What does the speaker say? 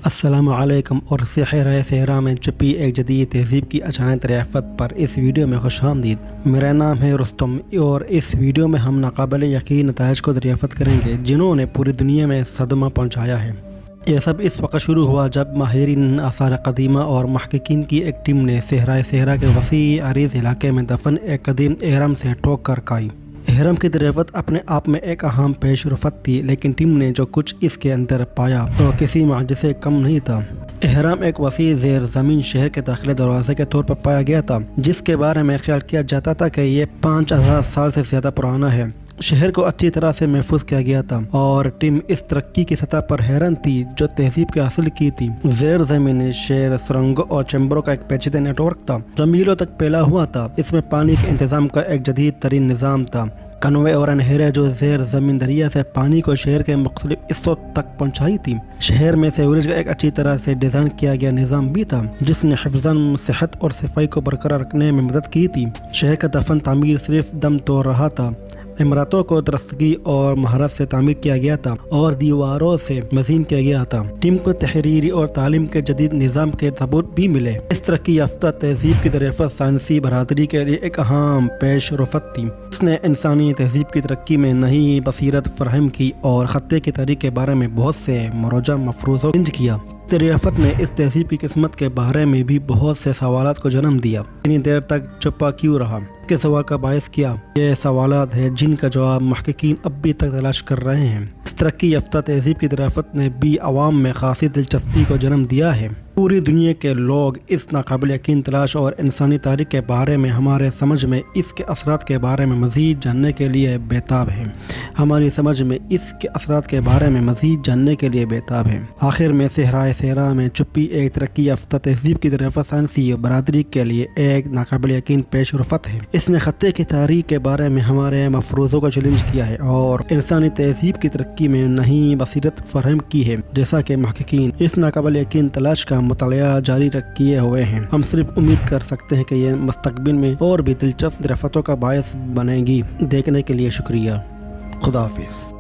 السلام علیکم اور صحرائے صحرا میں چھپی ایک جدید تہذیب کی اچانک دریافت پر اس ویڈیو میں خوش آمدید۔ میرا نام ہے رستم اور اس ویڈیو میں ہم ناقابل یقین نتائج کو دریافت کریں گے جنہوں نے پوری دنیا میں صدمہ پہنچایا ہے۔ یہ سب اس وقت شروع ہوا جب ماہرین آثار قدیمہ اور محققین کی ایک ٹیم نے صحرائے صحرا کے وسیع عریض علاقے میں دفن ایک قدیم اہرام سے ٹھوک کر کھائی۔ اہرام کی دریافت اپنے آپ میں ایک اہم پیش رفت تھی، لیکن ٹیم نے جو کچھ اس کے اندر پایا تو کسی معجزے سے کم نہیں تھا۔ اہرام ایک وسیع زیر زمین شہر کے داخلے دروازے کے طور پر پایا گیا تھا، جس کے بارے میں خیال کیا جاتا تھا کہ یہ 5000 سال سے زیادہ پرانا ہے۔ شہر کو اچھی طرح سے محفوظ کیا گیا تھا اور ٹیم اس ترقی کی سطح پر حیران تھی جو تہذیب کے حاصل کی تھی۔ زیر زمین شہر سرنگوں اور چیمبروں کا ایک پیچیدہ نیٹ ورک تھا جو میلوں تک پھیلا ہوا تھا۔ اس میں پانی کے انتظام کا ایک جدید ترین نظام تھا، کنوے اور انہیریں جو زیر زمین دریا سے پانی کو شہر کے مختلف حصوں تک پہنچائی تھی۔ شہر میں سیوریج کا ایک اچھی طرح سے ڈیزائن کیا گیا نظام بھی تھا جس نے حفظان صحت اور صفائی کو برقرار رکھنے میں مدد کی تھی۔ شہر کا دفن تعمیر صرف دم توڑ رہا تھا، عمارتوں کو درستگی اور مہارت سے تعمیر کیا گیا تھا اور دیواروں سے مزین کیا گیا تھا۔ ٹیم کو تحریری اور تعلیم کے جدید نظام کے ثبوت بھی ملے۔ اس ترقی یافتہ تہذیب کی دریافت سائنسی برادری کے لیے ایک اہم پیش رفت تھی۔ اس نے انسانی تہذیب کی ترقی میں نئی بصیرت فراہم کی اور خطے کی تاریخ کے بارے میں بہت سے مروجہ مفروضوں کو کیا۔ دریافت نے اس تہذیب کی قسمت کے بارے میں بھی بہت سے سوالات کو جنم دیا۔ اتنی دیر تک چھپا کیوں رہا؟ کے سوال کا باعث کیا؟ یہ سوالات ہیں جن کا جواب محققین اب بھی تک تلاش کر رہے ہیں۔ اس ترقی یافتہ تہذیب کی دریافت نے بھی عوام میں خاصی دلچسپی کو جنم دیا ہے۔ پوری دنیا کے لوگ اس ناقابل یقین تلاش اور انسانی تاریخ کے بارے میں ہمارے سمجھ میں اس کے اثرات کے بارے میں مزید جاننے کے لیے بےتاب ہیں۔ آخر میں صحرائے صحرا میں چھپی ایک ترقی یافتہ تہذیب کی دریافت سائنسی برادری کے لیے ایک ناقابل یقین پیش رفت ہے۔ اس نے خطے کی تاریخ کے بارے میں ہمارے مفروضوں کو چیلنج کیا ہے اور انسانی تہذیب کی ترقی میں نئی بصیرت فراہم کی ہے۔ جیسا کہ محققین اس ناقابل یقین تلاش کا مطالعہ جاری کیے ہوئے ہیں، ہم صرف امید کر سکتے ہیں کہ یہ مستقبل میں اور بھی دلچسپ دریافتوں کا باعث بنے گی۔ دیکھنے کے لیے شکریہ۔ خدا حافظ۔